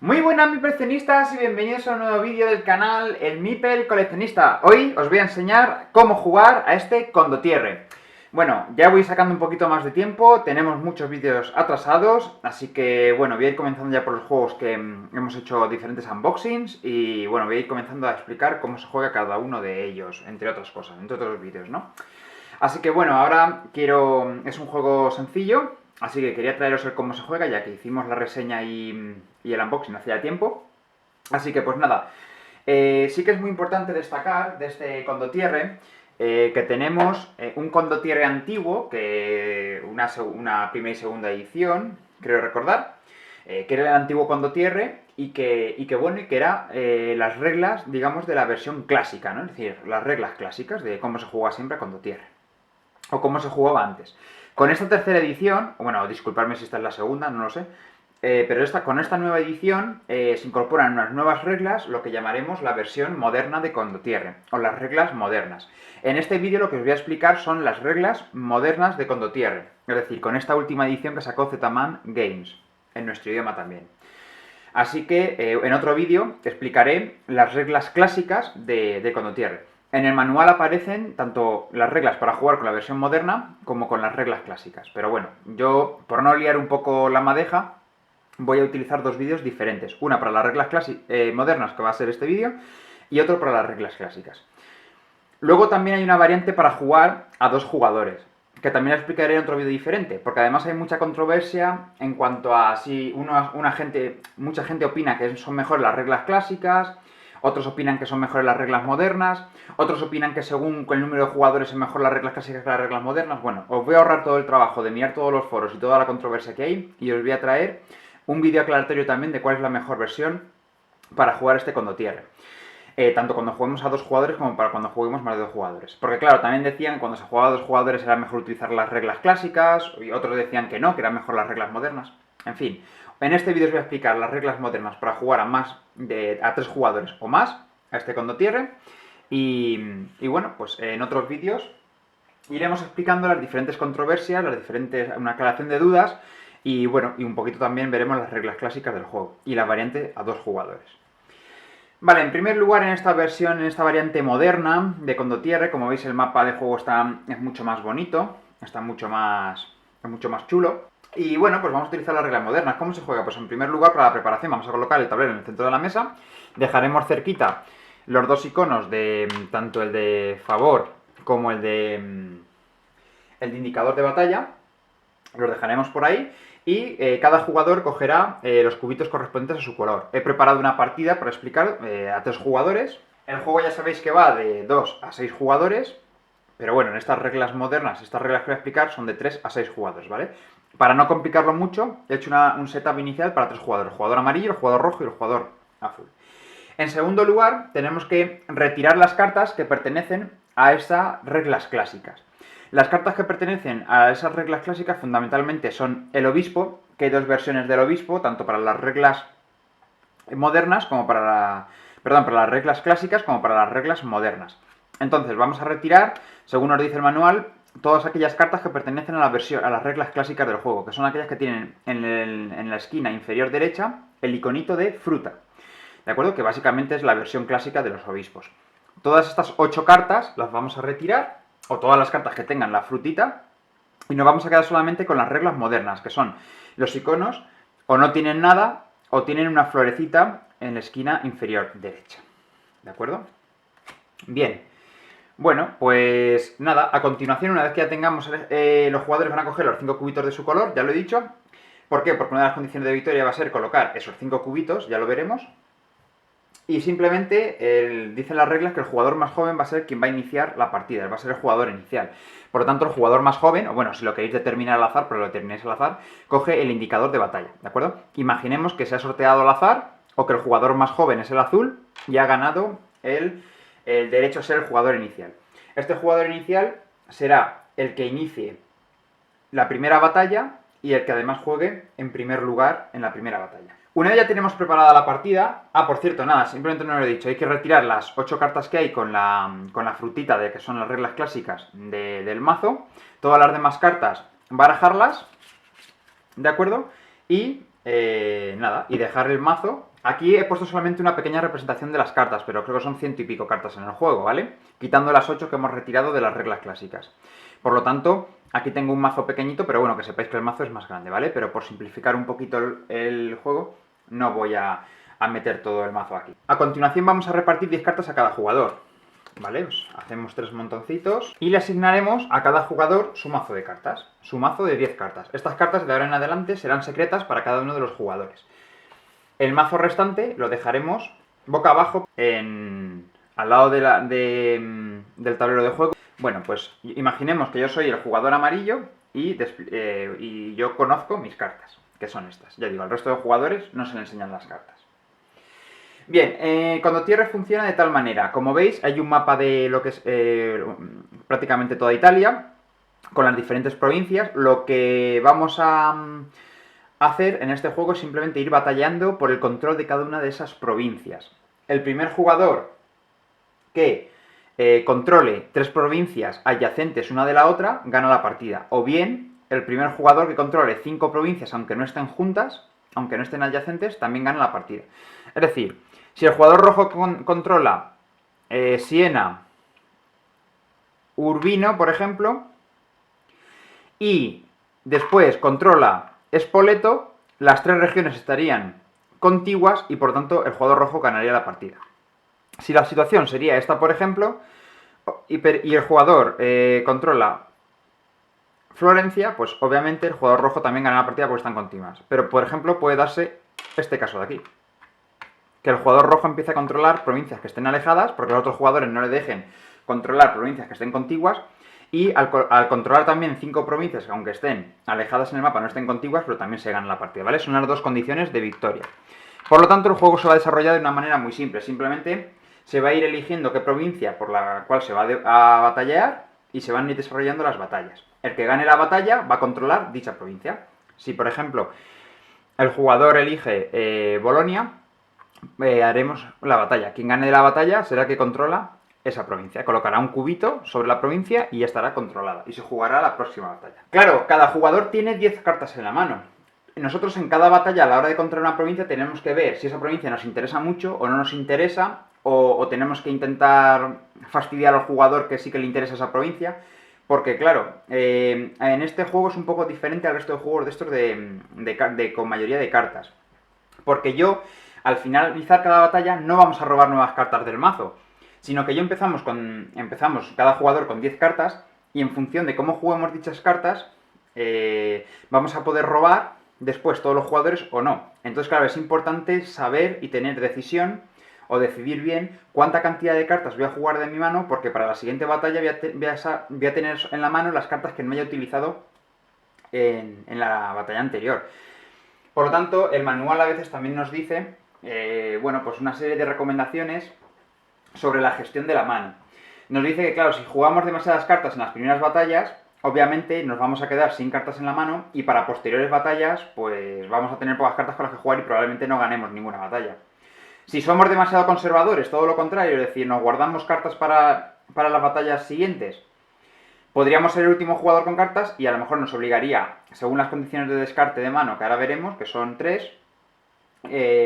Muy buenas mi coleccionistas y bienvenidos a un nuevo vídeo del canal El Mipel Coleccionista. Hoy os voy a enseñar cómo jugar a este Condottiere. Bueno, ya voy sacando un poquito más de tiempo, tenemos muchos vídeos atrasados, así que bueno, voy a ir comenzando ya por los juegos que hemos hecho diferentes unboxings y bueno, voy a ir comenzando a explicar cómo se juega cada uno de ellos, entre otras cosas, entre otros vídeos, ¿no? Así que bueno, ahora es un juego sencillo, así que quería traeros el cómo se juega, ya que hicimos la reseña y el unboxing hace ya tiempo. Así que pues nada, sí que es muy importante destacar de este Condottiere que tenemos un Condottiere antiguo, que una primera y segunda edición, creo recordar, que era el antiguo Condottiere y que bueno, y que era las reglas, digamos, de la versión clásica, ¿no? Es decir, las reglas clásicas de cómo se juega siempre a Condottiere o cómo se jugaba antes. Con esta tercera edición, bueno, disculpadme si esta es la segunda, no lo sé, pero con esta nueva edición se incorporan unas nuevas reglas, lo que llamaremos la versión moderna de Condottiere, o las reglas modernas. En este vídeo lo que os voy a explicar son las reglas modernas de Condottiere, es decir, con esta última edición que sacó Z-Man Games, en nuestro idioma también. Así que en otro vídeo explicaré las reglas clásicas de Condottiere. En el manual aparecen tanto las reglas para jugar con la versión moderna como con las reglas clásicas. Pero bueno, yo, por no liar un poco la madeja, voy a utilizar dos vídeos diferentes. Una para las reglas modernas, que va a ser este vídeo, y otro para las reglas clásicas. Luego también hay una variante para jugar a dos jugadores, que también explicaré en otro vídeo diferente, porque además hay mucha controversia en cuanto a si mucha gente opina que son mejores las reglas clásicas, otros opinan que son mejores las reglas modernas, otros opinan que según el número de jugadores es mejor las reglas clásicas que las reglas modernas. Bueno, os voy a ahorrar todo el trabajo de mirar todos los foros y toda la controversia que hay y os voy a traer un vídeo aclaratorio también de cuál es la mejor versión para jugar este Condottiere. Tanto cuando juguemos a dos jugadores como para cuando juguemos más de dos jugadores. Porque claro, también decían que cuando se jugaba a dos jugadores era mejor utilizar las reglas clásicas, y otros decían que no, que eran mejor las reglas modernas. En fin, en este vídeo os voy a explicar las reglas modernas para jugar a tres jugadores o más, a este Condottiere. Y bueno, pues en otros vídeos iremos explicando las diferentes controversias, una aclaración de dudas, y bueno, y un poquito también veremos las reglas clásicas del juego y la variante a dos jugadores. Vale, en primer lugar en esta variante moderna de Condottiere, como veis el mapa de juego es mucho más bonito, es mucho más chulo. Y bueno, pues vamos a utilizar las reglas modernas. ¿Cómo se juega? Pues en primer lugar para la preparación vamos a colocar el tablero en el centro de la mesa, dejaremos cerquita los dos iconos de tanto el de favor como el de indicador de batalla, los dejaremos por ahí y cada jugador cogerá los cubitos correspondientes a su color. He preparado una partida para explicar a tres jugadores. El juego ya sabéis que va de 2 a 6 jugadores, pero bueno, en estas reglas modernas, estas reglas que voy a explicar son de 3 a 6 jugadores, ¿vale? Para no complicarlo mucho, he hecho un setup inicial para tres jugadores, el jugador amarillo, el jugador rojo y el jugador azul. En segundo lugar, tenemos que retirar las cartas que pertenecen a esas reglas clásicas. Las cartas que pertenecen a esas reglas clásicas fundamentalmente son el obispo, que hay dos versiones del obispo, tanto para las reglas modernas como para para las reglas clásicas como para las reglas modernas. Entonces vamos a retirar, según nos dice el manual, todas aquellas cartas que pertenecen a las reglas clásicas del juego, que son aquellas que tienen en la esquina inferior derecha el iconito de fruta. ¿De acuerdo? Que básicamente es la versión clásica de los obispos. Todas estas 8 cartas las vamos a retirar, o todas las cartas que tengan la frutita, y nos vamos a quedar solamente con las reglas modernas, que son los iconos o no tienen nada o tienen una florecita en la esquina inferior derecha. ¿De acuerdo? Bien. Bueno, pues nada, a continuación, una vez que ya tengamos, los jugadores van a coger los 5 cubitos de su color, ya lo he dicho. ¿Por qué? Porque una de las condiciones de victoria va a ser colocar esos 5 cubitos, ya lo veremos. Y simplemente dicen las reglas que el jugador más joven va a ser quien va a iniciar la partida, va a ser el jugador inicial. Por lo tanto, el jugador más joven, o bueno, si lo queréis determinar al azar, pero lo determináis al azar, coge el indicador de batalla, ¿de acuerdo? Imaginemos que se ha sorteado al azar, o que el jugador más joven es el azul, y ha ganado el derecho a ser el jugador inicial. Este jugador inicial será el que inicie la primera batalla y el que además juegue en primer lugar en la primera batalla. Una vez ya tenemos preparada la partida, por cierto, nada, simplemente no lo he dicho, hay que retirar las 8 cartas que hay con la frutita de que son las reglas clásicas del mazo, todas las demás cartas barajarlas, ¿de acuerdo? Y nada, y dejar el mazo. Aquí he puesto solamente una pequeña representación de las cartas, pero creo que son 100 y pico cartas en el juego, ¿vale? Quitando las 8 que hemos retirado de las reglas clásicas. Por lo tanto, aquí tengo un mazo pequeñito, pero bueno, que sepáis que el mazo es más grande, ¿vale? Pero por simplificar un poquito el juego, no voy a meter todo el mazo aquí. A continuación vamos a repartir 10 cartas a cada jugador, ¿vale? Pues hacemos 3 montoncitos y le asignaremos a cada jugador su mazo de cartas, su mazo de 10 cartas. Estas cartas de ahora en adelante serán secretas para cada uno de los jugadores. El mazo restante lo dejaremos boca abajo al lado del tablero de juego. Bueno, pues imaginemos que yo soy el jugador amarillo y yo conozco mis cartas, que son estas. Ya digo, al resto de jugadores no se le enseñan las cartas. Bien, Condottiere funciona de tal manera. Como veis, hay un mapa de lo que es prácticamente toda Italia, con las diferentes provincias. Lo que vamos a hacer en este juego es simplemente ir batallando por el control de cada una de esas provincias. El primer jugador que controle 3 provincias adyacentes una de la otra, gana la partida. O bien, el primer jugador que controle 5 provincias, aunque no estén juntas, aunque no estén adyacentes, también gana la partida. Es decir, si el jugador rojo controla Siena, Urbino, por ejemplo, y después controla Spoleto, las 3 regiones estarían contiguas y por tanto el jugador rojo ganaría la partida. Si la situación sería esta, por ejemplo, y el jugador controla Florencia, pues obviamente el jugador rojo también gana la partida porque están contiguas. Pero por ejemplo puede darse este caso de aquí. Que el jugador rojo empiece a controlar provincias que estén alejadas, porque los otros jugadores no le dejen controlar provincias que estén contiguas, y al controlar también 5 provincias que aunque estén alejadas en el mapa no estén contiguas, pero también se gana la partida, ¿vale? Son las dos condiciones de victoria. Por lo tanto, el juego se va a desarrollar de una manera muy simple, simplemente se va a ir eligiendo qué provincia por la cual se va a batallar y se van a ir desarrollando las batallas. El que gane la batalla va a controlar dicha provincia. Si, por ejemplo, el jugador elige Bolonia, haremos la batalla. Quien gane la batalla será el que controla esa provincia. Colocará un cubito sobre la provincia y ya estará controlada. Y se jugará la próxima batalla. Claro, cada jugador tiene 10 cartas en la mano. Nosotros en cada batalla, a la hora de controlar una provincia, tenemos que ver si esa provincia nos interesa mucho o no nos interesa, o tenemos que intentar fastidiar al jugador que sí que le interesa esa provincia. Porque, claro, en este juego es un poco diferente al resto de juegos de estos con mayoría de cartas. Porque yo, al finalizar cada batalla, no vamos a robar nuevas cartas del mazo, sino que yo empezamos cada jugador con 10 cartas, y en función de cómo juguemos dichas cartas, vamos a poder robar después todos los jugadores o no. Entonces, claro, es importante saber y tener decisión o decidir bien cuánta cantidad de cartas voy a jugar de mi mano, porque para la siguiente batalla voy a tener en la mano las cartas que no haya utilizado en la batalla anterior. Por lo tanto, el manual a veces también nos dice, bueno, pues una serie de recomendaciones sobre la gestión de la mano. Nos dice que, claro, si jugamos demasiadas cartas en las primeras batallas, obviamente nos vamos a quedar sin cartas en la mano, y para posteriores batallas, pues vamos a tener pocas cartas con las que jugar y probablemente no ganemos ninguna batalla. Si somos demasiado conservadores, todo lo contrario, es decir, nos guardamos cartas para las batallas siguientes, podríamos ser el último jugador con cartas y a lo mejor nos obligaría, según las condiciones de descarte de mano, que ahora veremos, que son 3,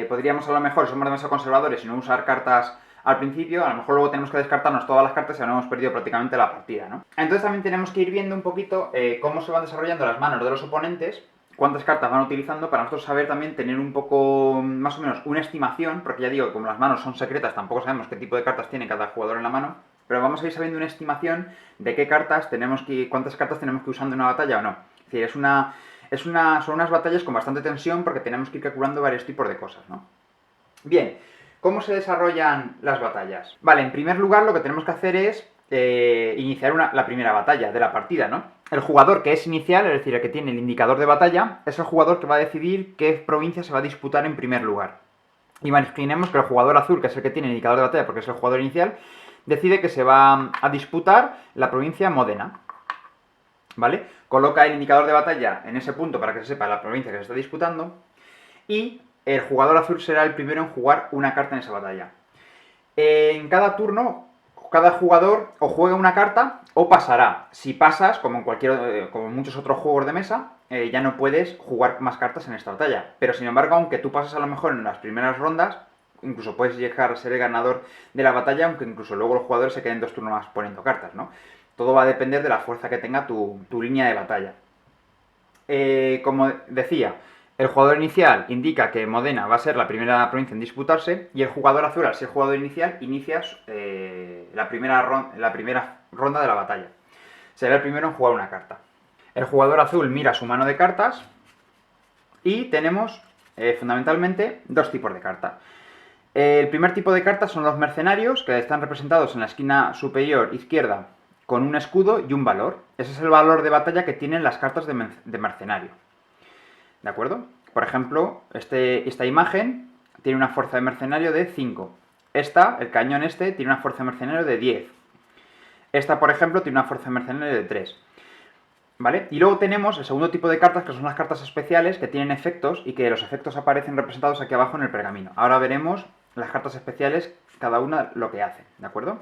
podríamos a lo mejor, si somos demasiado conservadores y no usar cartas al principio, a lo mejor luego tenemos que descartarnos todas las cartas y ahora hemos perdido prácticamente la partida, ¿no? Entonces también tenemos que ir viendo un poquito cómo se van desarrollando las manos de los oponentes, cuántas cartas van utilizando, para nosotros saber también tener un poco, más o menos, una estimación, porque ya digo que como las manos son secretas, tampoco sabemos qué tipo de cartas tiene cada jugador en la mano, pero vamos a ir sabiendo una estimación de qué cartas cuántas cartas tenemos que usar en una batalla o no. Es decir, son unas batallas con bastante tensión porque tenemos que ir calculando varios tipos de cosas, ¿no? Bien, ¿cómo se desarrollan las batallas? Vale, en primer lugar lo que tenemos que hacer es iniciar la primera batalla de la partida, ¿no? El jugador que es inicial, es decir, el que tiene el indicador de batalla, es el jugador que va a decidir qué provincia se va a disputar en primer lugar. Imaginemos que el jugador azul, que es el que tiene el indicador de batalla porque es el jugador inicial, decide que se va a disputar la provincia Módena, ¿vale? Coloca el indicador de batalla en ese punto para que se sepa la provincia que se está disputando, y el jugador azul será el primero en jugar una carta en esa batalla. En cada turno, cada jugador o juega una carta o pasará. Si pasas, como en muchos otros juegos de mesa, ya no puedes jugar más cartas en esta batalla. Pero sin embargo, aunque tú pases a lo mejor en las primeras rondas, incluso puedes llegar a ser el ganador de la batalla, aunque incluso luego los jugadores se queden 2 turnos más poniendo cartas, ¿no? Todo va a depender de la fuerza que tenga tu línea de batalla. Como decía, el jugador inicial indica que Modena va a ser la primera provincia en disputarse, y el jugador azul, al ser jugador inicial, inicia la primera ronda de la batalla. Será el primero en jugar una carta. El jugador azul mira su mano de cartas y tenemos fundamentalmente 2 tipos de cartas. El primer tipo de cartas son los mercenarios, que están representados en la esquina superior izquierda con un escudo y un valor. Ese es el valor de batalla que tienen las cartas de mercenario. ¿De acuerdo? Por ejemplo, esta imagen tiene una fuerza de mercenario de 5. El cañón tiene una fuerza de mercenario de 10. Esta, por ejemplo, tiene una fuerza de mercenario de 3. ¿Vale? Y luego tenemos el segundo tipo de cartas, que son las cartas especiales, que tienen efectos y que los efectos aparecen representados aquí abajo en el pergamino. Ahora veremos las cartas especiales, cada una lo que hace, ¿de acuerdo?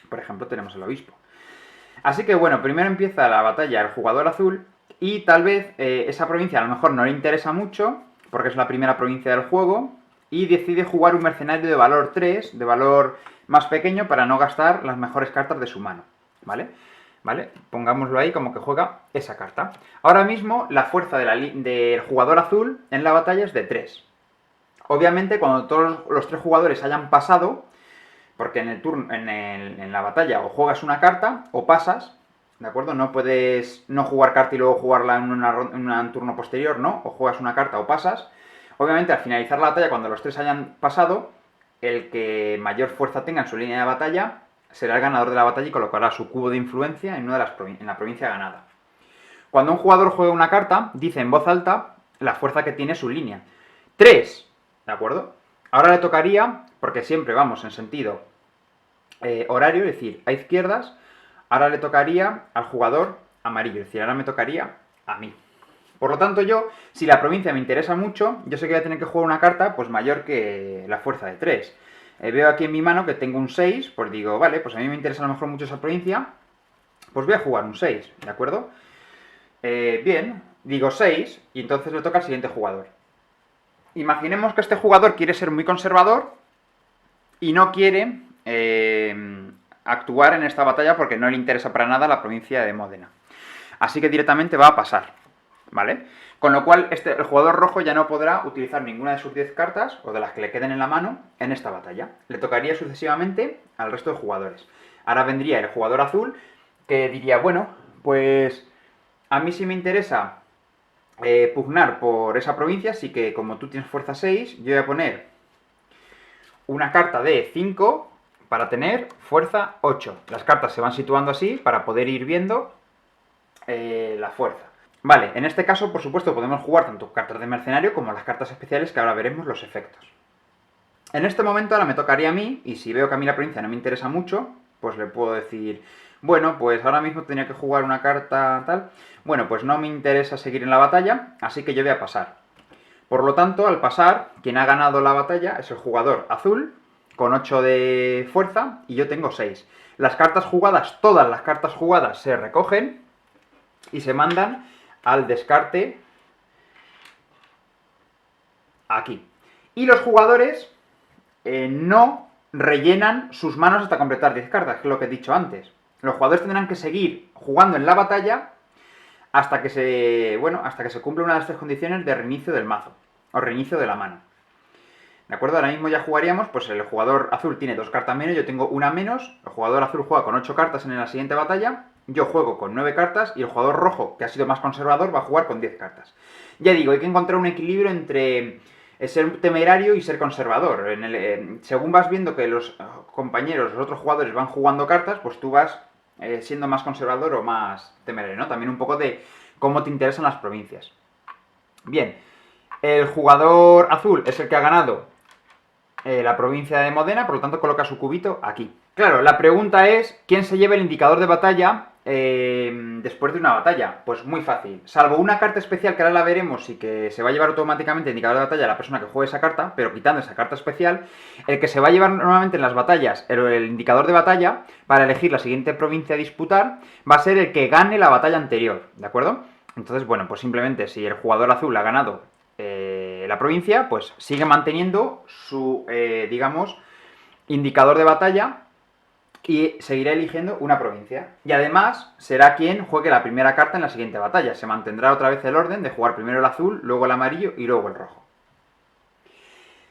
Por ejemplo, tenemos el obispo. Así que bueno, primero empieza la batalla el jugador azul, y tal vez esa provincia a lo mejor no le interesa mucho, porque es la primera provincia del juego, y decide jugar un mercenario de valor 3, de valor más pequeño, para no gastar las mejores cartas de su mano, ¿vale? ¿Vale? Pongámoslo ahí como que juega esa carta. Ahora mismo la fuerza del jugador azul en la batalla es de 3. Obviamente cuando todos los 3 jugadores hayan pasado, porque en la batalla o juegas una carta o pasas, ¿de acuerdo? No puedes no jugar carta y luego jugarla en un turno posterior, ¿no? O juegas una carta o pasas. Obviamente al finalizar la batalla, cuando los 3 hayan pasado, el que mayor fuerza tenga en su línea de batalla será el ganador de la batalla y colocará su cubo de influencia en la provincia ganada. Cuando un jugador juega una carta, dice en voz alta la fuerza que tiene su línea. 3, ¿de acuerdo? Ahora le tocaría, porque siempre vamos en sentido horario, es decir, a izquierdas, ahora le tocaría al jugador amarillo, es decir, ahora me tocaría a mí. Por lo tanto, yo, si la provincia me interesa mucho, yo sé que voy a tener que jugar una carta pues mayor que la fuerza de 3. Veo aquí en mi mano que tengo un 6, pues digo, vale, pues a mí me interesa a lo mejor mucho esa provincia, pues voy a jugar un 6, ¿de acuerdo? Bien, digo 6, y entonces le toca al siguiente jugador. Imaginemos que este jugador quiere ser muy conservador y no quiere actuar en esta batalla porque no le interesa para nada la provincia de Módena. Así que directamente va a pasar, ¿vale? Con lo cual el jugador rojo ya no podrá utilizar ninguna de sus 10 cartas, o de las que le queden en la mano, en esta batalla. Le tocaría sucesivamente al resto de jugadores. Ahora vendría el jugador azul, que diría, bueno, pues a mí sí me interesa pugnar por esa provincia, así que como tú tienes fuerza 6, yo voy a poner una carta de 5 para tener fuerza 8. Las cartas se van situando así para poder ir viendo la fuerza. Vale, en este caso, por supuesto, podemos jugar tanto cartas de mercenario como las cartas especiales, que ahora veremos los efectos. En este momento ahora me tocaría a mí, y si veo que a mí la provincia no me interesa mucho, pues le puedo decir, bueno, pues ahora mismo tenía que jugar una carta tal. Bueno, pues no me interesa seguir en la batalla, así que yo voy a pasar. Por lo tanto, al pasar, quien ha ganado la batalla es el jugador azul, con 8 de fuerza, y yo tengo 6. Las cartas jugadas, todas las cartas jugadas se recogen y se mandan al descarte aquí. Y los jugadores no rellenan sus manos hasta completar 10 cartas, que es lo que he dicho antes. Los jugadores tendrán que seguir jugando en la batalla hasta que se cumpla una de estas condiciones de reinicio del mazo, o reinicio de la mano. ¿De acuerdo? Ahora mismo ya jugaríamos, pues el jugador azul tiene 2 cartas menos, yo tengo una menos, el jugador azul juega con 8 cartas en la siguiente batalla, yo juego con 9 cartas, y el jugador rojo, que ha sido más conservador, va a jugar con 10 cartas. Ya digo, hay que encontrar un equilibrio entre ser temerario y ser conservador. Según vas viendo que los compañeros, los otros jugadores van jugando cartas, pues tú vas siendo más conservador o más temerario, ¿no? También un poco de cómo te interesan las provincias. Bien, el jugador azul es el que ha ganado la provincia de Módena, por lo tanto coloca su cubito aquí. Claro, la pregunta es, ¿quién se lleva el indicador de batalla después de una batalla? Pues muy fácil. Salvo una carta especial que ahora la veremos y que se va a llevar automáticamente el indicador de batalla a la persona que juegue esa carta, pero quitando esa carta especial, el que se va a llevar normalmente en las batallas el indicador de batalla para elegir la siguiente provincia a disputar va a ser el que gane la batalla anterior, ¿de acuerdo? Entonces, bueno, pues simplemente si el jugador azul ha ganado la provincia, pues sigue manteniendo su, digamos, indicador de batalla y seguirá eligiendo una provincia. Y además será quien juegue la primera carta en la siguiente batalla. Se mantendrá otra vez el orden de jugar primero el azul, luego el amarillo y luego el rojo.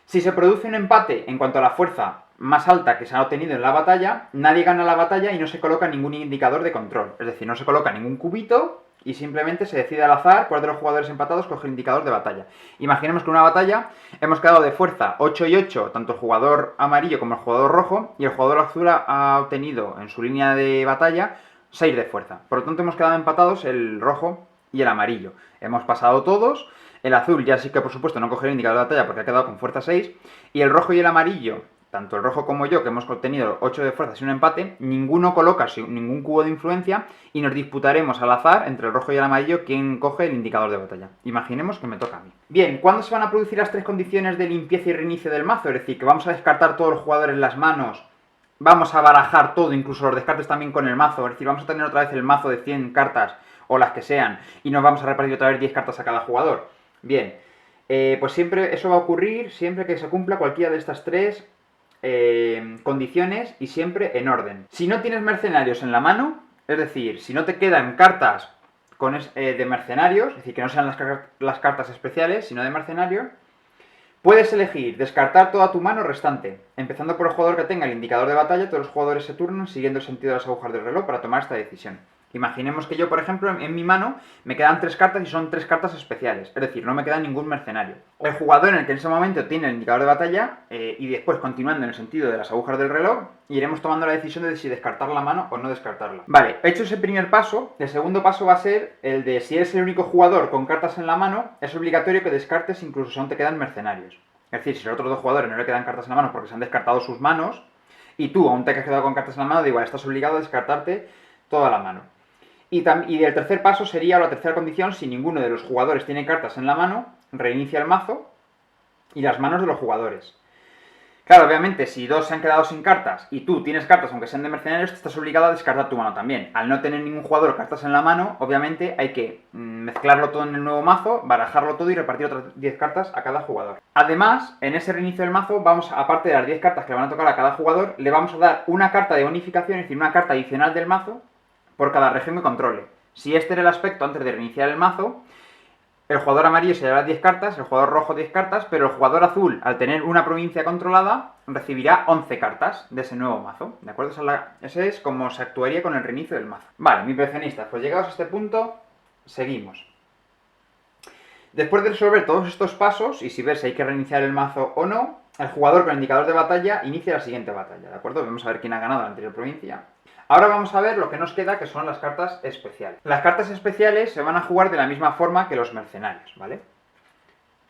Si se produce un empate en cuanto a la fuerza más alta que se ha obtenido en la batalla, nadie gana la batalla y no se coloca ningún indicador de control. Es decir, no se coloca ningún cubito y simplemente se decide al azar cuál de los jugadores empatados coge el indicador de batalla. Imaginemos que en una batalla hemos quedado de fuerza 8 y 8, tanto el jugador amarillo como el jugador rojo, y el jugador azul ha obtenido en su línea de batalla 6 de fuerza. Por lo tanto, hemos quedado empatados el rojo y el amarillo. Hemos pasado todos. El azul ya sí que, por supuesto, no coge el indicador de batalla porque ha quedado con fuerza 6. Y el rojo y el amarillo, tanto el rojo como yo, que hemos obtenido 8 de fuerza y un empate, ninguno coloca ningún cubo de influencia y nos disputaremos al azar entre el rojo y el amarillo quién coge el indicador de batalla. Imaginemos que me toca a mí. Bien, ¿cuándo se van a producir las tres condiciones de limpieza y reinicio del mazo? Es decir, que vamos a descartar todos los jugadores las manos, vamos a barajar todo, incluso los descartes también con el mazo. Es decir, vamos a tener otra vez el mazo de 100 cartas o las que sean y nos vamos a repartir otra vez 10 cartas a cada jugador. Bien, pues siempre eso va a ocurrir siempre que se cumpla cualquiera de estas tres condiciones y siempre en orden. Si no tienes mercenarios en la mano, es decir, si no te quedan cartas de mercenarios, es decir, que no sean las cartas especiales, sino de mercenarios, puedes elegir descartar toda tu mano restante, empezando por el jugador que tenga el indicador de batalla. Todos los jugadores se turnan siguiendo el sentido de las agujas del reloj para tomar esta decisión. Imaginemos que yo, por ejemplo, en mi mano me quedan 3 cartas y son 3 cartas especiales, es decir, no me queda ningún mercenario. El jugador en el que en ese momento tiene el indicador de batalla y después, continuando en el sentido de las agujas del reloj, iremos tomando la decisión de si descartar la mano o no descartarla. Vale, hecho ese primer paso, el segundo paso va a ser el de si eres el único jugador con cartas en la mano, es obligatorio que descartes incluso si aún te quedan mercenarios. Es decir, si los otros dos jugadores no le quedan cartas en la mano porque se han descartado sus manos, y tú aún te has quedado con cartas en la mano, da igual, estás obligado a descartarte toda la mano. Y el tercer paso sería, o la tercera condición, si ninguno de los jugadores tiene cartas en la mano, reinicia el mazo y las manos de los jugadores. Claro, obviamente, si dos se han quedado sin cartas y tú tienes cartas, aunque sean de mercenarios, te estás obligado a descartar tu mano también. Al no tener ningún jugador cartas en la mano, obviamente hay que mezclarlo todo en el nuevo mazo, barajarlo todo y repartir otras 10 cartas a cada jugador. Además, en ese reinicio del mazo, aparte de las 10 cartas que le van a tocar a cada jugador, le vamos a dar una carta de bonificación, es decir, una carta adicional del mazo, por cada región que controle. Si este era el aspecto antes de reiniciar el mazo, el jugador amarillo se llevará 10 cartas, el jugador rojo 10 cartas, pero el jugador azul, al tener una provincia controlada, recibirá 11 cartas de ese nuevo mazo. ¿De acuerdo? Ese es como se actuaría con el reinicio del mazo. Vale, mis perfeccionistas, pues llegados a este punto, seguimos. Después de resolver todos estos pasos, y si ver si hay que reiniciar el mazo o no, el jugador con el indicador de batalla inicia la siguiente batalla, ¿de acuerdo? Vamos a ver quién ha ganado la anterior provincia. Ahora vamos a ver lo que nos queda, que son las cartas especiales. Las cartas especiales se van a jugar de la misma forma que los mercenarios, ¿vale?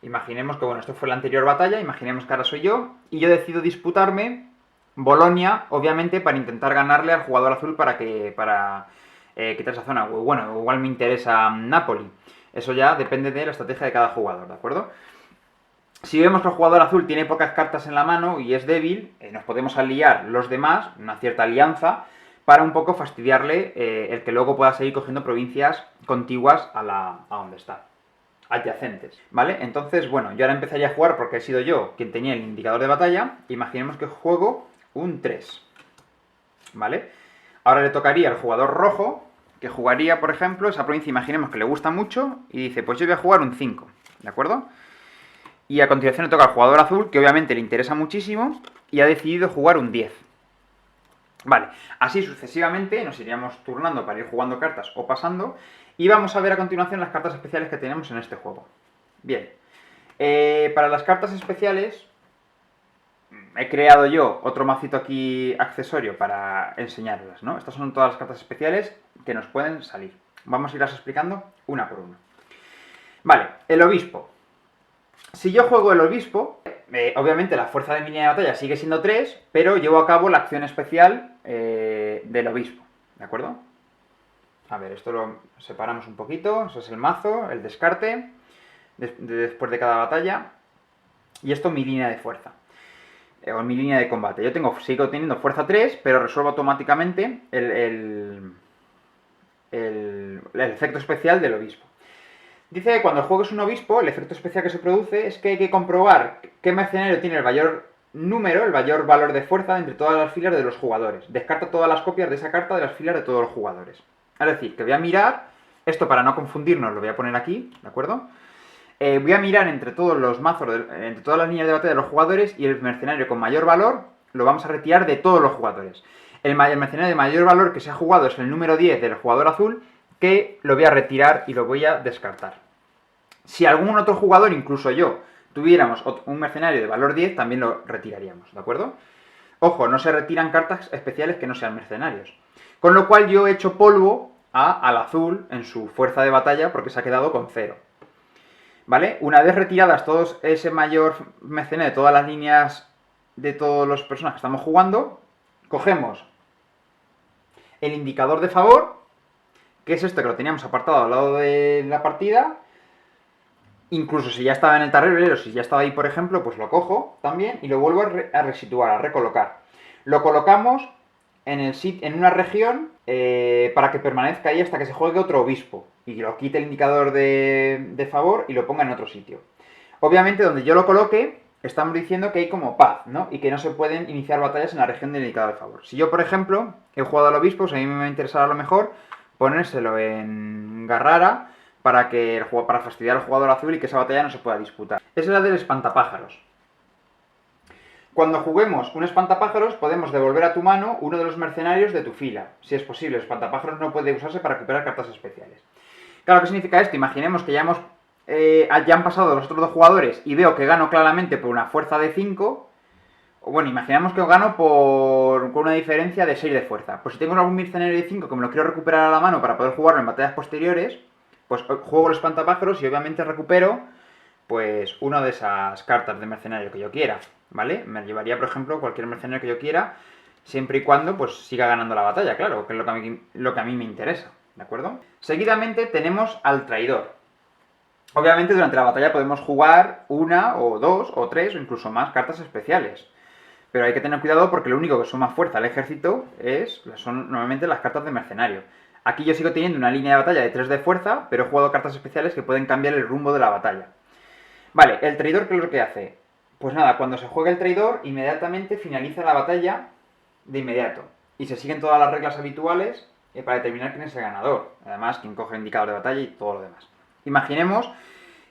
Imaginemos que, bueno, esto fue la anterior batalla, imaginemos que ahora soy yo, y yo decido disputarme Bolonia, obviamente, para intentar ganarle al jugador azul para quitar esa zona. Bueno, igual me interesa Napoli. Eso ya depende de la estrategia de cada jugador, ¿de acuerdo? Si vemos que el jugador azul tiene pocas cartas en la mano y es débil, nos podemos aliar los demás, una cierta alianza, para un poco fastidiarle el que luego pueda seguir cogiendo provincias contiguas a donde está, adyacentes, ¿vale? Entonces, bueno, yo ahora empezaría a jugar porque he sido yo quien tenía el indicador de batalla. Imaginemos que juego un 3, ¿vale? Ahora le tocaría al jugador rojo, que jugaría, por ejemplo, esa provincia, imaginemos que le gusta mucho, y dice, pues yo voy a jugar un 5, ¿de acuerdo? Y a continuación le toca al jugador azul, que obviamente le interesa muchísimo, y ha decidido jugar un 10. Vale, así sucesivamente nos iríamos turnando para ir jugando cartas o pasando, y vamos a ver a continuación las cartas especiales que tenemos en este juego. Bien, para las cartas especiales he creado yo otro macito aquí accesorio para enseñarlas, ¿no? Estas son todas las cartas especiales que nos pueden salir. Vamos a irlas explicando una por una. Vale, el obispo. Si yo juego el obispo, obviamente la fuerza de mi línea de batalla sigue siendo 3, pero llevo a cabo la acción especial del obispo, ¿de acuerdo? A ver, esto lo separamos un poquito. Eso es el mazo, el descarte, después de cada batalla. Y esto es mi línea de fuerza, o mi línea de combate. Yo sigo teniendo fuerza 3, pero resuelvo automáticamente el efecto especial del obispo. Dice que cuando el juego es un obispo, el efecto especial que se produce es que hay que comprobar qué mercenario tiene el mayor número, el mayor valor de fuerza entre todas las filas de los jugadores. Descarta todas las copias de esa carta de las filas de todos los jugadores. Es decir, que voy a mirar, esto para no confundirnos lo voy a poner aquí, ¿de acuerdo? Voy a mirar entre todos los mazos, entre todas las líneas de batalla de los jugadores y el mercenario con mayor valor lo vamos a retirar de todos los jugadores. El mercenario de mayor valor que se ha jugado es el número 10 del jugador azul, que lo voy a retirar y lo voy a descartar. Si algún otro jugador, incluso yo, tuviéramos un mercenario de valor 10, también lo retiraríamos, ¿de acuerdo? Ojo, no se retiran cartas especiales que no sean mercenarios. Con lo cual yo he hecho polvo al azul en su fuerza de batalla porque se ha quedado con 0. ¿Vale? Una vez retiradas todos ese mayor mercenario de todas las líneas de todas las personas que estamos jugando, cogemos el indicador de favor, que es esto que lo teníamos apartado al lado de la partida. Incluso si ya estaba en el tablero, si ya estaba ahí, por ejemplo, pues lo cojo también y lo vuelvo a resituar, a recolocar. Lo colocamos en una región para que permanezca ahí hasta que se juegue otro obispo. Y lo quite el indicador de favor y lo ponga en otro sitio. Obviamente, donde yo lo coloque, estamos diciendo que hay como paz, ¿no? Y que no se pueden iniciar batallas en la región del indicador de favor. Si yo, por ejemplo, he jugado al obispo, pues a mí me va a interesar a lo mejor ponérselo en Garrara para fastidiar al jugador azul y que esa batalla no se pueda disputar. Esa es la del espantapájaros. Cuando juguemos un espantapájaros, podemos devolver a tu mano uno de los mercenarios de tu fila. Si es posible, el espantapájaros no puede usarse para recuperar cartas especiales. Claro, ¿qué significa esto? Imaginemos que ya han pasado los otros dos jugadores y veo que gano claramente por una fuerza de 5. Bueno, imaginemos que gano con una diferencia de 6 de fuerza. Pues si tengo algún mercenario de 5 que me lo quiero recuperar a la mano para poder jugarlo en batallas posteriores, pues juego los espantapájaros y obviamente recupero pues una de esas cartas de mercenario que yo quiera, ¿vale? Me llevaría, por ejemplo, cualquier mercenario que yo quiera, siempre y cuando pues siga ganando la batalla, claro, que es lo que a mí me interesa, ¿de acuerdo? Seguidamente tenemos al traidor. Obviamente durante la batalla podemos jugar una o dos o tres o incluso más cartas especiales. Pero hay que tener cuidado porque lo único que suma fuerza al ejército son normalmente las cartas de mercenario. Aquí yo sigo teniendo una línea de batalla de 3 de fuerza, pero he jugado cartas especiales que pueden cambiar el rumbo de la batalla. Vale, el traidor, ¿qué es lo que hace? Pues nada, cuando se juega el traidor, inmediatamente finaliza la batalla de inmediato. Y se siguen todas las reglas habituales para determinar quién es el ganador. Además, quién coge el indicador de batalla y todo lo demás. Imaginemos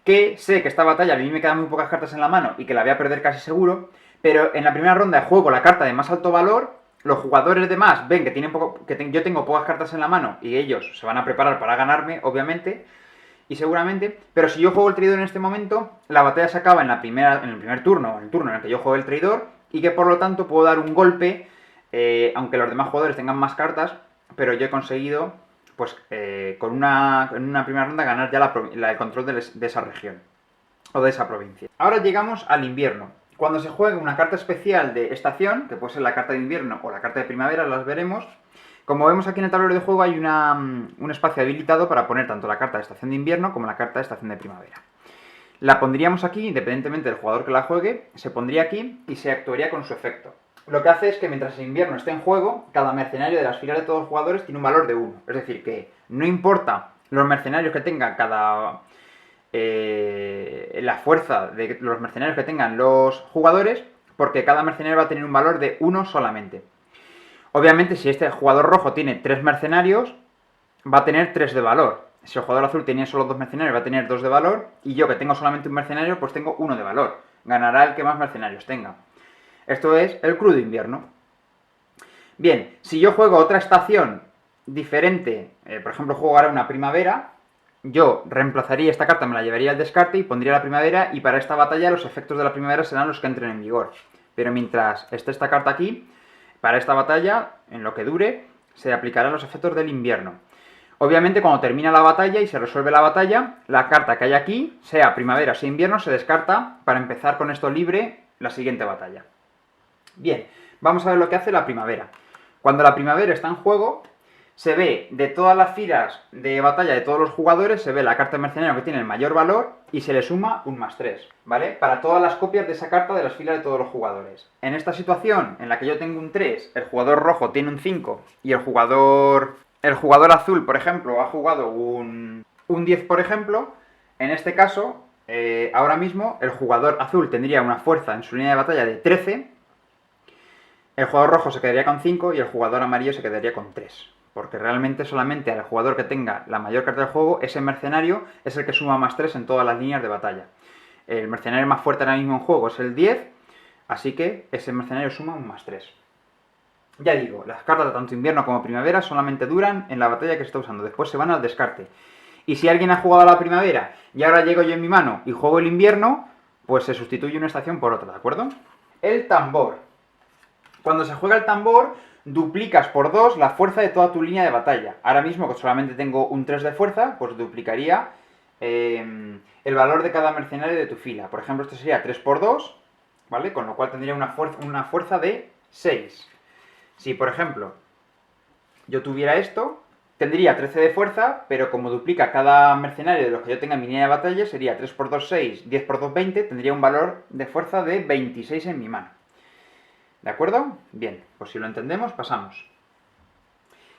que sé que esta batalla a mí me quedan muy pocas cartas en la mano y que la voy a perder casi seguro, pero en la primera ronda de juego la carta de más alto valor, los jugadores demás ven que yo tengo pocas cartas en la mano y ellos se van a preparar para ganarme, obviamente, y seguramente, pero si yo juego el traidor en este momento, la batalla se acaba en el primer turno, en el turno en el que yo juego el traidor, y que por lo tanto puedo dar un golpe, aunque los demás jugadores tengan más cartas, pero yo he conseguido, pues, en una primera ronda ganar ya el control de esa región, o de esa provincia. Ahora llegamos al invierno. Cuando se juegue una carta especial de estación, que puede ser la carta de invierno o la carta de primavera, las veremos. Como vemos aquí en el tablero de juego hay un espacio habilitado para poner tanto la carta de estación de invierno como la carta de estación de primavera. La pondríamos aquí, independientemente del jugador que la juegue, se pondría aquí y se actuaría con su efecto. Lo que hace es que mientras el invierno esté en juego, cada mercenario de las filas de todos los jugadores tiene un valor de 1. Es decir, que no importa los mercenarios que tenga la fuerza de los mercenarios que tengan los jugadores, porque cada mercenario va a tener un valor de 1 solamente. Obviamente, si este jugador rojo tiene 3 mercenarios, va a tener 3 de valor. Si el jugador azul tenía solo 2 mercenarios, va a tener 2 de valor. Y yo, que tengo solamente un mercenario, pues tengo 1 de valor. Ganará el que más mercenarios tenga. Esto es el crudo invierno. Bien, si yo juego otra estación diferente, por ejemplo, juego ahora una primavera, yo reemplazaría esta carta, me la llevaría al descarte y pondría la primavera, y para esta batalla los efectos de la primavera serán los que entren en vigor. Pero mientras esté esta carta aquí, para esta batalla, en lo que dure, se aplicarán los efectos del invierno. Obviamente, cuando termina la batalla y se resuelve la batalla, la carta que hay aquí, sea primavera o sea invierno, se descarta para empezar con esto libre la siguiente batalla. Bien, vamos a ver lo que hace la primavera. Cuando la primavera está en juego, se ve de todas las filas de batalla de todos los jugadores, se ve la carta de mercenario que tiene el mayor valor y se le suma un +3, ¿vale? Para todas las copias de esa carta de las filas de todos los jugadores. En esta situación, en la que yo tengo un 3, el jugador rojo tiene un 5 y el jugador azul, por ejemplo, ha jugado un 10, por ejemplo, en este caso, ahora mismo el jugador azul tendría una fuerza en su línea de batalla de 13, el jugador rojo se quedaría con 5 y el jugador amarillo se quedaría con 3. Porque realmente solamente al jugador que tenga la mayor carta del juego, ese mercenario es el que suma más 3 en todas las líneas de batalla. El mercenario más fuerte ahora mismo en juego es el 10, así que ese mercenario suma un más 3. Ya digo, las cartas de tanto invierno como primavera solamente duran en la batalla que se está usando, después se van al descarte. Y si alguien ha jugado a la primavera y ahora llego yo en mi mano y juego el invierno, pues se sustituye una estación por otra, ¿de acuerdo? El tambor. Cuando se juega el tambor, duplicas por 2 la fuerza de toda tu línea de batalla. Ahora mismo, que solamente tengo un 3 de fuerza, pues duplicaría el valor de cada mercenario de tu fila. Por ejemplo, esto sería 3 por 2, ¿vale? Con lo cual tendría una fuerza de 6. Si, por ejemplo, yo tuviera esto, tendría 13 de fuerza, pero como duplica cada mercenario de los que yo tenga en mi línea de batalla, sería 3 por 2, 6, 10 por 2, 20, tendría un valor de fuerza de 26 en mi mano. ¿De acuerdo? Bien, pues si lo entendemos, pasamos.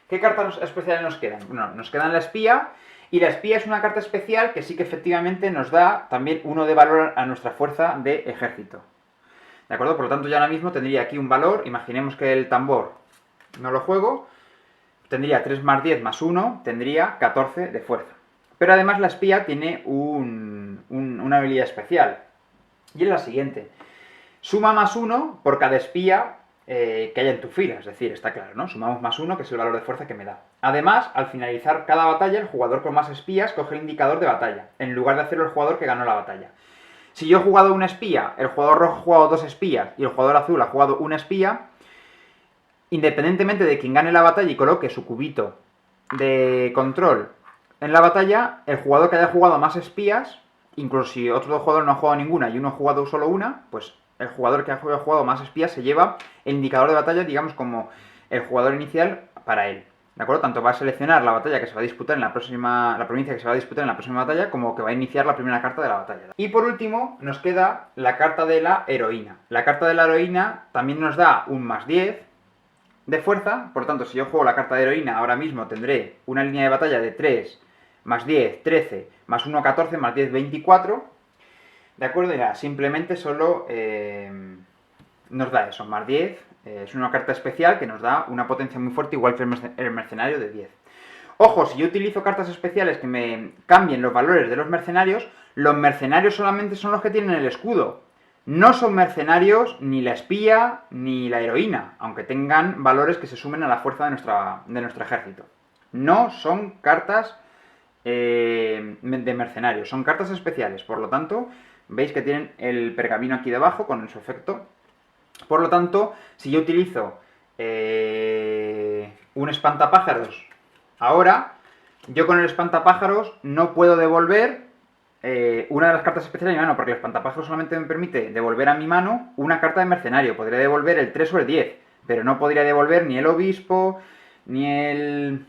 ¿Qué cartas especiales nos quedan? Bueno, nos quedan la espía, y la espía es una carta especial que sí que efectivamente nos da también 1 de valor a nuestra fuerza de ejército. ¿De acuerdo? Por lo tanto, yo ahora mismo tendría aquí un valor, imaginemos que el tambor no lo juego, tendría 3 más 10 más 1, tendría 14 de fuerza. Pero además la espía tiene una habilidad especial, y es la siguiente. Suma más 1 por cada espía que haya en tu fila, es decir, está claro, ¿no? Sumamos más 1, que es el valor de fuerza que me da. Además, al finalizar cada batalla, el jugador con más espías coge el indicador de batalla, en lugar de hacerlo el jugador que ganó la batalla. Si yo he jugado una espía, el jugador rojo ha jugado 2 espías y el jugador azul ha jugado una espía, independientemente de quien gane la batalla y coloque su cubito de control en la batalla, el jugador que haya jugado más espías, incluso si otros dos jugadores no han jugado ninguna y uno ha jugado solo una, pues el jugador que ha jugado más espías se lleva el indicador de batalla, digamos, como el jugador inicial para él. ¿De acuerdo? Tanto va a seleccionar la batalla que se va a disputar en la provincia que se va a disputar en la próxima batalla, como que va a iniciar la primera carta de la batalla. Y por último, nos queda la carta de la heroína. La carta de la heroína también nos da un más 10 de fuerza, por lo tanto, si yo juego la carta de heroína, ahora mismo tendré una línea de batalla de 3, más 10, 13, más 1, 14, más 10, 24. ¿De acuerdo? Ya, simplemente solo nos da eso, más 10. Es una carta especial que nos da una potencia muy fuerte, igual que el mercenario de 10. Ojo, si yo utilizo cartas especiales que me cambien los valores de los mercenarios solamente son los que tienen el escudo. No son mercenarios ni la espía ni la heroína, aunque tengan valores que se sumen a la fuerza de nuestro ejército. No son cartas de mercenarios, son cartas especiales, por lo tanto, veis que tienen el pergamino aquí debajo con su efecto. Por lo tanto, si yo utilizo un espantapájaros ahora, yo con el espantapájaros no puedo devolver una de las cartas especiales a mi mano, porque el espantapájaros solamente me permite devolver a mi mano una carta de mercenario. Podría devolver el 3 o el 10, pero no podría devolver ni el obispo, ni el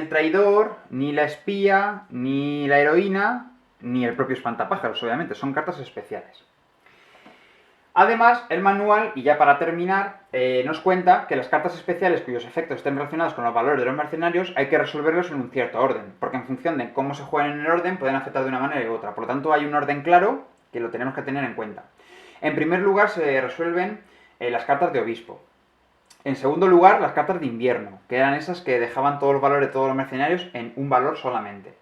traidor, ni la espía, ni la heroína, ni el propio espantapájaros, obviamente. Son cartas especiales. Además, el manual, y ya para terminar, nos cuenta que las cartas especiales cuyos efectos estén relacionados con los valores de los mercenarios hay que resolverlos en un cierto orden, porque en función de cómo se jueguen en el orden pueden afectar de una manera u otra. Por lo tanto, hay un orden claro que lo tenemos que tener en cuenta. En primer lugar, se resuelven las cartas de obispo. En segundo lugar, las cartas de invierno, que eran esas que dejaban todos los valores de todos los mercenarios en un valor solamente,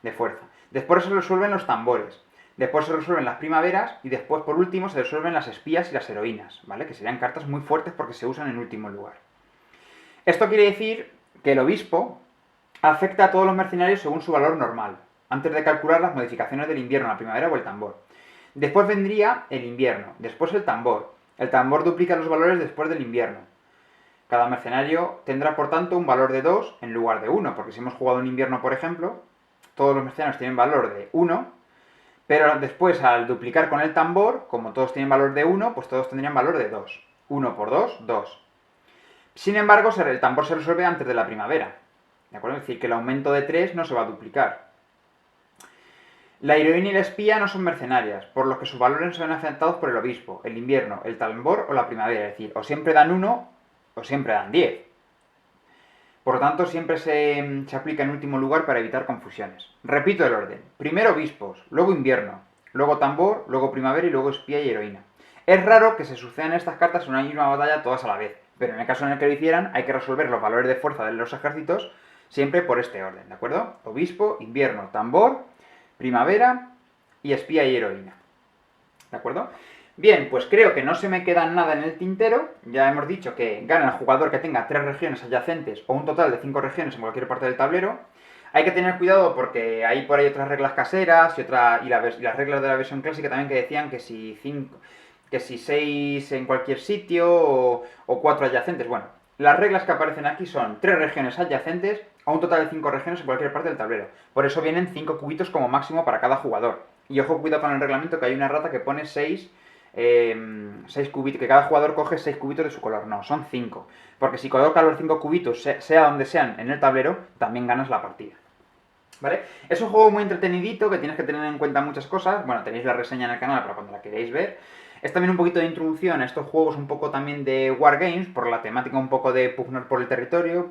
de fuerza. Después se resuelven los tambores. Después se resuelven las primaveras y después, por último, se resuelven las espías y las heroínas, ¿vale? Que serían cartas muy fuertes porque se usan en último lugar. Esto quiere decir que el obispo afecta a todos los mercenarios según su valor normal, antes de calcular las modificaciones del invierno, la primavera o el tambor. Después vendría el invierno, después el tambor. El tambor duplica los valores después del invierno. Cada mercenario tendrá, por tanto, un valor de 2 en lugar de 1, porque si hemos jugado en invierno, por ejemplo, todos los mercenarios tienen valor de 1, pero después, al duplicar con el tambor, como todos tienen valor de 1, pues todos tendrían valor de 2. 1 por 2, 2. Sin embargo, el tambor se resuelve antes de la primavera. ¿De acuerdo? Es decir, que el aumento de 3 no se va a duplicar. La heroína y la espía no son mercenarias, por lo que sus valores se ven afectados por el obispo, el invierno, el tambor o la primavera. Es decir, o siempre dan 1 o siempre dan 10. Por lo tanto, siempre se aplica en último lugar para evitar confusiones. Repito el orden. Primero obispos, luego invierno, luego tambor, luego primavera y luego espía y heroína. Es raro que se sucedan estas cartas en una misma batalla todas a la vez, pero en el caso en el que lo hicieran hay que resolver los valores de fuerza de los ejércitos siempre por este orden, ¿de acuerdo? Obispo, invierno, tambor, primavera y espía y heroína. ¿De acuerdo? Bien, pues creo que no se me queda nada en el tintero. Ya hemos dicho que gana el jugador que tenga 3 regiones adyacentes o un total de 5 regiones en cualquier parte del tablero. Hay que tener cuidado porque hay por ahí otras reglas caseras y las reglas de la versión clásica también que decían que si 6 en cualquier sitio o 4 adyacentes. Bueno, las reglas que aparecen aquí son 3 regiones adyacentes o un total de 5 regiones en cualquier parte del tablero. Por eso vienen 5 cubitos como máximo para cada jugador. Y ojo, cuidado con el reglamento, que hay una rata que pone 6 cubitos, que cada jugador coge 6 cubitos de su color. No, son 5. Porque si coloca los 5 cubitos, sea donde sean en el tablero, también ganas la partida. ¿Vale? Es un juego muy entretenidito, que tienes que tener en cuenta muchas cosas. Bueno, tenéis la reseña en el canal para cuando la queréis ver. Es también un poquito de introducción a estos juegos, un poco también de Wargames, por la temática un poco de pugnar por el territorio,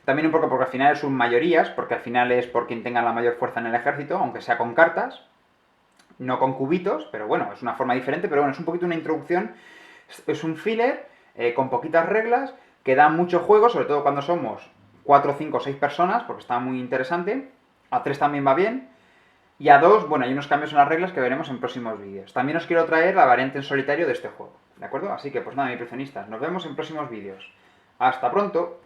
también un poco porque al final son mayorías, porque al final es por quien tenga la mayor fuerza en el ejército, aunque sea con cartas, no con cubitos, pero bueno, es una forma diferente, pero bueno, es un poquito una introducción, es un filler con poquitas reglas, que da mucho juego, sobre todo cuando somos 4, 5, 6 personas, porque está muy interesante. A 3 también va bien. Y a 2, bueno, hay unos cambios en las reglas que veremos en próximos vídeos. También os quiero traer la variante en solitario de este juego, ¿de acuerdo? Así que pues nada, mis coleccionistas, nos vemos en próximos vídeos. ¡Hasta pronto!